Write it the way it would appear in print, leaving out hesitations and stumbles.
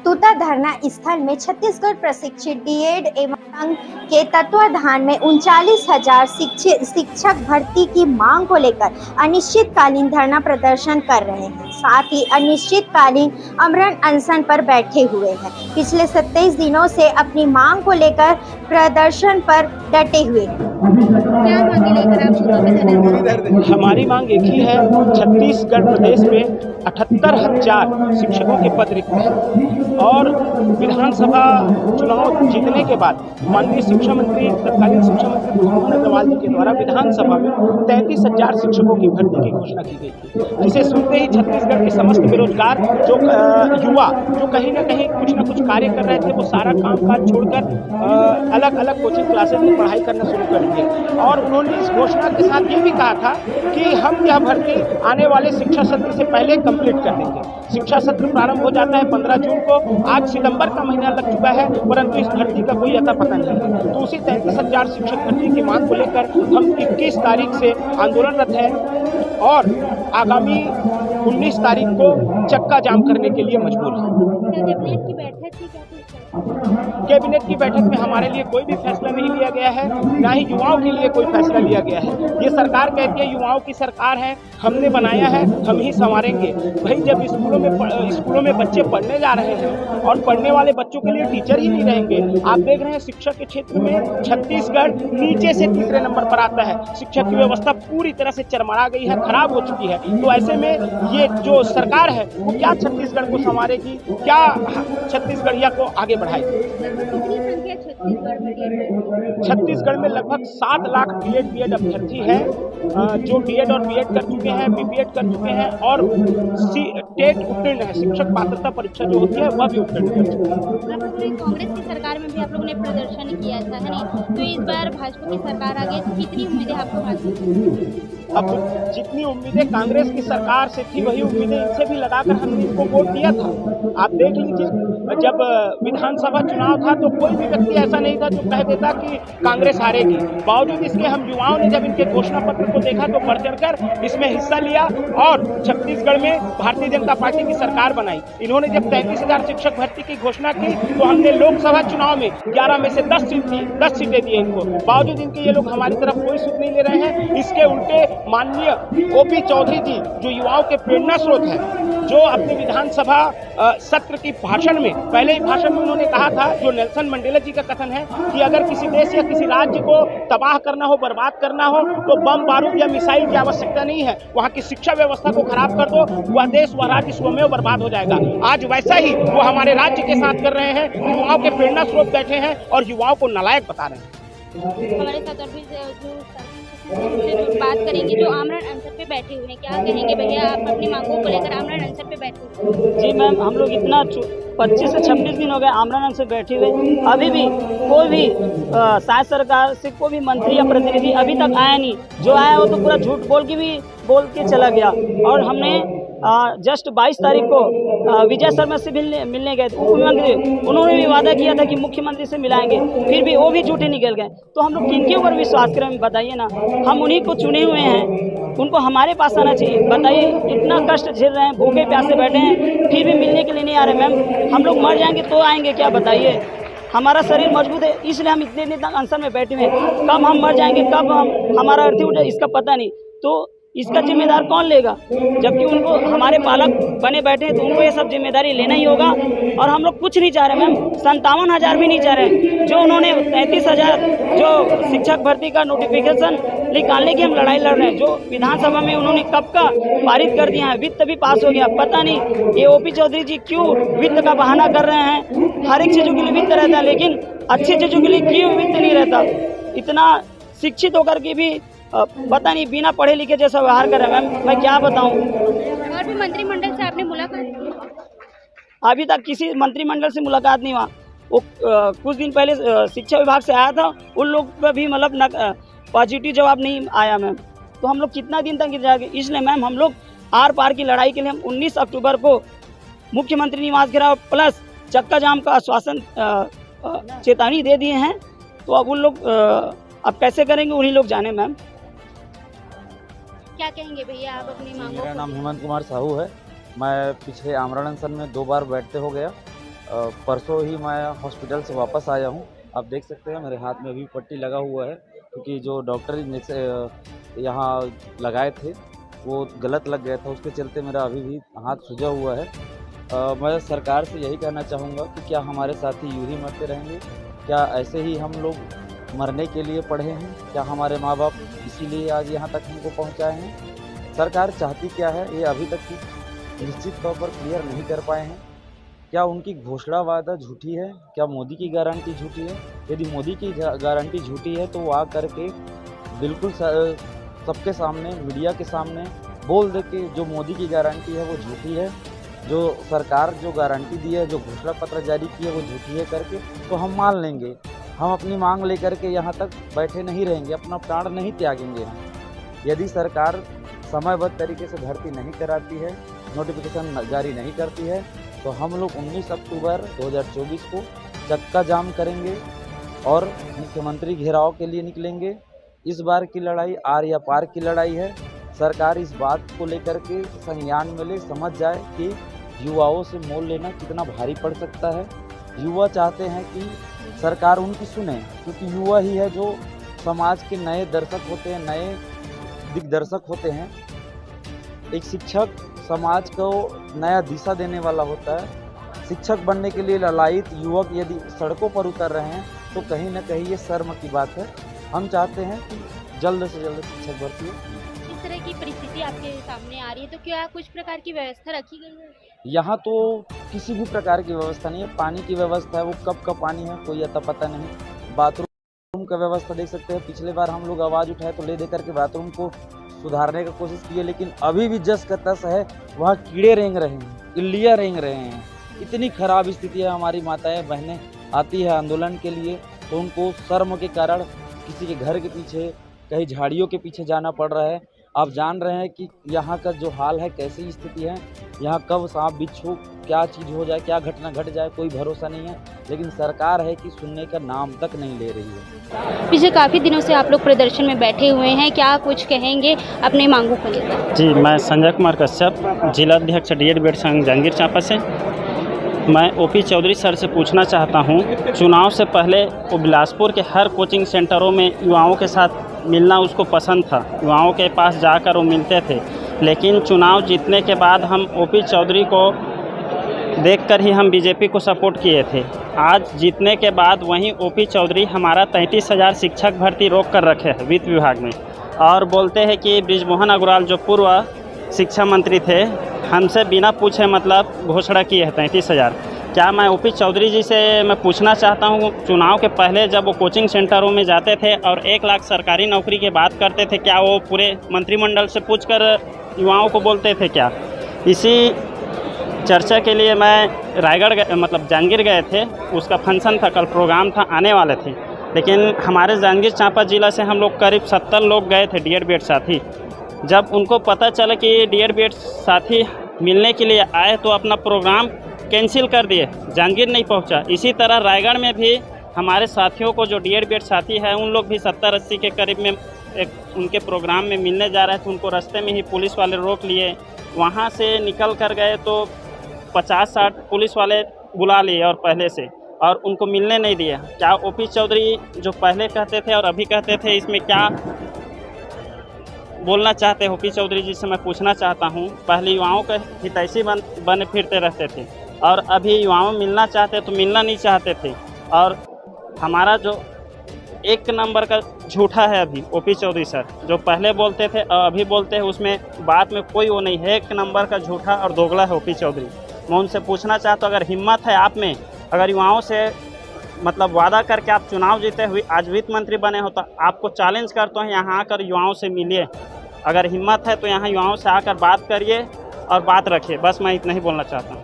तूता धरना स्थल में छत्तीसगढ़ प्रशिक्षित डीएड एवं संघ के तत्वाधान में 39,000 शिक्षक भर्ती की मांग को लेकर अनिश्चितकालीन धरना प्रदर्शन कर रहे हैं। साथ ही अनिश्चितकालीन आमरण अनशन पर बैठे हुए हैं। पिछले 27 दिनों से अपनी मांग को लेकर प्रदर्शन पर डटे हुए हैं। क्या मांगे लेकर आप? हमारी मांग एक ही है। छत्तीसगढ़ प्रदेश में 78,000 शिक्षकों के पद रिक्त हैं और विधानसभा चुनाव जीतने के बाद माननीय शिक्षा मंत्री तत्कालीन शिक्षा मंत्री मोहन अग्रवाल जी के द्वारा विधानसभा में 33,000 शिक्षकों की भर्ती की घोषणा की गई थी, जिसे सुनते ही छत्तीसगढ़ के समस्त बेरोजगार जो युवा जो कहीं ना कहीं कुछ न कुछ कार्य कर रहे थे, वो सारा कामकाज छोड़कर अलग अलग कोचिंग क्लासेस में पढ़ाई करना शुरू कर दिए। और उन्होंने इस घोषणा के साथ ये भी कहा था कि हम यह भर्ती आने वाले शिक्षा सत्र से पहले कंप्लीट कर देंगे। शिक्षा सत्र प्रारंभ हो जाता है 15 जून को। आज सितंबर का महीना लग चुका है, परंतु इस भर्ती का कोई अता पता नहीं है। तो उसी 33,000 शिक्षक भर्ती की मांग को लेकर हम 21 तारीख से आंदोलनरत हैं और आगामी 19 तारीख को चक्का जाम करने के लिए मजबूर हैं। कैबिनेट की बैठक में हमारे लिए कोई भी फैसला नहीं लिया गया है, ना ही युवाओं के लिए कोई फैसला लिया गया है। ये सरकार कहती है युवाओं की सरकार है, हमने बनाया है, हम ही संवारेंगे। भाई जब स्कूलों में बच्चे पढ़ने जा रहे हैं और पढ़ने वाले बच्चों के लिए टीचर ही नहीं रहेंगे। आप देख रहे हैं शिक्षा के क्षेत्र में छत्तीसगढ़ नीचे से तीसरे नंबर पर आता है। शिक्षा की व्यवस्था पूरी तरह से चरमरा गई है, खराब हो चुकी है। तो ऐसे में ये जो सरकार है वो क्या छत्तीसगढ़ को संवारेगी, क्या छत्तीसगढ़िया को आगे बढ़ाएगी? छत्तीसगढ़ में लगभग 7 लाख बीएड अभ्यर्थी हैं जो डीएड और बीएड कर चुके हैं, बीपीएड कर चुके हैं और टेट उत्तीर्ण है। शिक्षक पात्रता परीक्षा जो होती है वह भी उत्तीर्ण कर चुके हैं। कांग्रेस की सरकार में भी आप लोगों ने प्रदर्शन किया था, है नहीं? तो इस बार भाजपा की सरकार आ गई, तो कितनी उम्मीदें आपको? अब जितनी उम्मीदें कांग्रेस की सरकार से थी वही उम्मीदें इनसे भी लगाकर हमने इनको वोट दिया था। आप देख लीजिए, जब विधानसभा चुनाव था तो कोई भी व्यक्ति ऐसा नहीं था जो कह देता कि कांग्रेस हारेगी। बावजूद इसके हम युवाओं ने जब इनके घोषणा पत्र को देखा तो बढ़ चढ़कर इसमें हिस्सा लिया और छत्तीसगढ़ में भारतीय जनता पार्टी की सरकार बनाई। इन्होंने जब 33,000 शिक्षक भर्ती की घोषणा की तो हमने लोकसभा चुनाव में 11 में से 10 सीटें दी इनको। बावजूद इनके ये लोग हमारी तरफ कोई सुध नहीं ले रहे हैं। इसके उल्टे माननीय ओपी चौधरी जी जो युवाओं के प्रेरणा स्रोत हैं, जो अपने विधानसभा सत्र की भाषण में पहले ही भाषण में उन्होंने कहा था, जो नेल्सन मंडेला जी का कथन है कि अगर किसी देश या किसी राज्य को तबाह करना हो, बर्बाद करना हो तो बम बारूद या मिसाइल की आवश्यकता नहीं है, वहाँ की शिक्षा व्यवस्था को खराब कर दो, वह देश वह राज्य स्वयं बर्बाद हो जाएगा। आज वैसा ही वो हमारे राज्य के साथ कर रहे हैं। युवाओं के प्रेरणा स्रोत बैठे हैं और युवाओं को नालायक बता रहे हैं। हमारे साथ और भी जो बात करेंगे जो आमरण अनशन पे बैठे हुए हैं, क्या कहेंगे भैया आप अपनी मांगों को लेकर आमरण अनशन पे बैठे हुए? जी मैम, हम लोग इतना 25 से 26 दिन हो गए आमरण अनशन से बैठे हुए। अभी भी कोई भी शायद सरकार से कोई भी मंत्री या प्रतिनिधि अभी तक आया नहीं। जो आया वो तो पूरा झूठ बोल के चला गया। और हमने जस्ट 22 तारीख को विजय शर्मा से मिलने गए थे, मुख्यमंत्री। उन्होंने भी वादा किया था कि मुख्यमंत्री से मिलाएंगे, फिर भी वो भी झूठे निकल गए। तो हम लोग किनके ऊपर विश्वास करें, बताइए ना। हम उन्हीं को चुने हुए हैं, उनको हमारे पास आना चाहिए। बताइए, इतना कष्ट झेल रहे हैं, भूखे प्यासे बैठे हैं, फिर भी मिलने के लिए नहीं आ रहे। मैम हम लोग मर जाएंगे तो आएंगे क्या, बताइए। हमारा शरीर मजबूत है, इसलिए हम इतने दिन तक अनशन में बैठे हुए हैं। कब हम मर जाएंगे, कब हमारा अर्थी उठे, इसका पता नहीं। तो इसका जिम्मेदार कौन लेगा? जबकि उनको हमारे पालक बने बैठे हैं तो उनको ये सब जिम्मेदारी लेना ही होगा। और हम लोग कुछ नहीं चाह रहे मैम, 57,000 भी नहीं चाह रहे। जो उन्होंने 33,000 जो शिक्षक भर्ती का नोटिफिकेशन निकालने की हम लड़ाई लड़ रहे हैं, जो विधानसभा में उन्होंने कब का पारित कर दिया है, वित्त भी पास हो गया। पता नहीं ये ओपी चौधरी जी क्यों वित्त का बहाना कर रहे हैं। हर एक चीज़ों के लिए वित्त रहता है, लेकिन अच्छी चीज़ों के लिए क्यों वित्त नहीं रहता? इतना शिक्षित होकर के भी पता नहीं बिना पढ़े लिखे जैसा व्यवहार कर रहे हैं। मैम मैं क्या बताऊं। और भी मंत्रिमंडल से आपने मुलाकात की? अभी तक किसी मंत्रिमंडल से मुलाकात नहीं हुआ। वो कुछ दिन पहले शिक्षा विभाग से आया था, उन लोग पर भी मतलब पॉजिटिव जवाब नहीं आया मैम। तो हम लोग कितना दिन तक जाएंगे? इसलिए मैम हम लोग आर पार की लड़ाई के लिए हम 19 अक्टूबर को मुख्यमंत्री निवास घेराव प्लस चक्का जाम का आश्वासन चेतावनी दे दिए हैं। तो अब उन लोग अब कैसे करेंगे उन्हीं लोग जाने। मैम क्या कहेंगे भैया आप अपनी मांगों? मेरा नाम हेमंत कुमार साहू है। मैं पिछले आमरण अनशन में 2 बार बैठते हो गया परसों ही मैं हॉस्पिटल से वापस आया हूँ। आप देख सकते हैं मेरे हाथ में भी पट्टी लगा हुआ है, क्योंकि जो डॉक्टर इंजेक्शन यहाँ लगाए थे वो गलत लग गया था, उसके चलते मेरा अभी भी हाथ सूजा हुआ है। मैं सरकार से यही कहना चाहूँगा कि क्या हमारे साथी यूँ ही मरते रहेंगे? क्या ऐसे ही हम लोग मरने के लिए पढ़े हैं? क्या हमारे माँ बाप इसीलिए आज यहाँ तक हमको पहुँचाए हैं? सरकार चाहती क्या है ये अभी तक निश्चित तौर पर क्लियर नहीं कर पाए हैं। क्या उनकी घोषणा वादा झूठी है? क्या मोदी की गारंटी झूठी है? यदि मोदी की गारंटी झूठी है तो वो आ करके बिल्कुल सबके सामने, मीडिया के सामने बोल दे कि जो मोदी की गारंटी है वो झूठी है, जो सरकार जो गारंटी दी है, जो घोषणा पत्र जारी की है वो झूठी है करके, तो हम मान लेंगे। हम अपनी मांग लेकर के यहाँ तक बैठे नहीं रहेंगे, अपना प्राण नहीं त्यागेंगे हम। यदि सरकार समयबद्ध तरीके से भर्ती नहीं कराती है, नोटिफिकेशन जारी नहीं करती है, तो हम लोग 19 अक्टूबर 2024 को चक्का जाम करेंगे और मुख्यमंत्री घेराव के लिए निकलेंगे। इस बार की लड़ाई आर या पार की लड़ाई है। सरकार इस बात को लेकर के संज्ञान में ले, समझ जाए कि युवाओं से मोल लेना कितना भारी पड़ सकता है। युवा चाहते हैं कि सरकार उनकी सुने, क्योंकि युवा ही है जो समाज के नए दर्शक होते हैं, नए दिग्दर्शक होते हैं। एक शिक्षक समाज को नया दिशा देने वाला होता है। शिक्षक बनने के लिए ललायित युवक यदि सड़कों पर उतर रहे हैं तो कहीं ना कहीं ये शर्म की बात है। हम चाहते हैं कि जल्द से जल्द शिक्षक भर्ती हो। इस तरह की परिस्थिति आपके सामने आ रही है तो क्या कुछ प्रकार की व्यवस्था रखी गई है? यहाँ तो किसी भी प्रकार की व्यवस्था नहीं है। पानी की व्यवस्था है, वो कब का पानी है कोई अता पता नहीं। बाथरूम का व्यवस्था देख सकते हैं, पिछले बार हम लोग आवाज़ उठाए तो ले दे करके बाथरूम को सुधारने का कोशिश की है, लेकिन अभी भी जस का तस है, वहाँ कीड़े रेंग रहे हैं, इल्लियाँ रेंग रहे हैं। इतनी खराब स्थिति है। हमारी माताएं बहनें आती है आंदोलन के लिए तो उनको शर्म के कारण किसी के घर के पीछे, कहीं झाड़ियों के पीछे जाना पड़ रहा है। आप जान रहे हैं कि यहाँ का जो हाल है, कैसी स्थिति है। यहाँ कब सांप बिच्छू क्या चीज़ हो जाए, क्या घटना घट जाए, कोई भरोसा नहीं है। लेकिन सरकार है कि सुनने का नाम तक नहीं ले रही है। पिछले काफ़ी दिनों से आप लोग प्रदर्शन में बैठे हुए हैं, क्या कुछ कहेंगे अपने मांगों को लेकर? जी, मैं संजय कुमार कश्यप, जिला अध्यक्ष डीएड बेड संघ जहांगीर चांपा से। मैं ओपी चौधरी सर से पूछना चाहता हूं, चुनाव से पहले वो बिलासपुर के हर कोचिंग सेंटरों में युवाओं के साथ मिलना उसको पसंद था, युवाओं के पास जाकर वो मिलते थे। लेकिन चुनाव जीतने के बाद हम ओपी चौधरी को देखकर ही हम बीजेपी को सपोर्ट किए थे। आज जीतने के बाद वहीं ओपी चौधरी हमारा 33,000 शिक्षक भर्ती रोक कर रखे हैं वित्त विभाग में, और बोलते हैं कि बृजमोहन अग्रवाल जो पूर्व शिक्षा मंत्री थे, हमसे बिना पूछे मतलब घोषणा की है 33,000। क्या मैं ओपी चौधरी जी से मैं पूछना चाहता हूँ, चुनाव के पहले जब वो कोचिंग सेंटरों में जाते थे और 1 लाख सरकारी नौकरी की बात करते थे, क्या वो पूरे मंत्रिमंडल से पूछकर युवाओं को बोलते थे क्या? इसी चर्चा के लिए मैं रायगढ़ मतलब जहांगीर गए थे, उसका फंक्शन था, कल प्रोग्राम था, आने वाले थे। लेकिन हमारे जहांगीर चांपा जिला से हम लोग करीब 70 लोग गए थे डीएड बेड साथी। जब उनको पता चला कि डीएड बेड साथी मिलने के लिए आए तो अपना प्रोग्राम कैंसिल कर दिए, जहांगीर नहीं पहुंचा। इसी तरह रायगढ़ में भी हमारे साथियों को जो डीएड बेड साथी है, उन लोग भी 70-80 के करीब में एक उनके प्रोग्राम में मिलने जा रहे थे, उनको रास्ते में ही पुलिस वाले रोक लिए। वहां से निकल कर गए तो 50-60 पुलिस वाले बुला लिए और पहले से, और उनको मिलने नहीं दिया। क्या ओपी चौधरी जो पहले कहते थे और अभी कहते थे, इसमें क्या बोलना चाहते हैं ओपी चौधरी जी से मैं पूछना चाहता हूं। पहले युवाओं के हितैषी बने फिरते रहते थे और अभी युवाओं मिलना चाहते तो मिलना नहीं चाहते थे। और हमारा जो 1 नंबर का झूठा है अभी ओपी चौधरी सर, जो पहले बोलते थे और अभी बोलते हैं, उसमें बात में कोई वो नहीं है। 1 नंबर का झूठा और दोगला है ओपी चौधरी। मैं उनसे पूछना चाहता हूँ, अगर हिम्मत है आप में, अगर युवाओं से मतलब वादा करके आप चुनाव जीते हुए आज वित्त मंत्री बने हो, तो आपको चैलेंज करते हैं, यहाँ आकर युवाओं से मिलिए। अगर हिम्मत है तो यहाँ युवाओं से आकर बात करिए और बात रखिए। बस मैं इतना ही बोलना चाहता हूँ।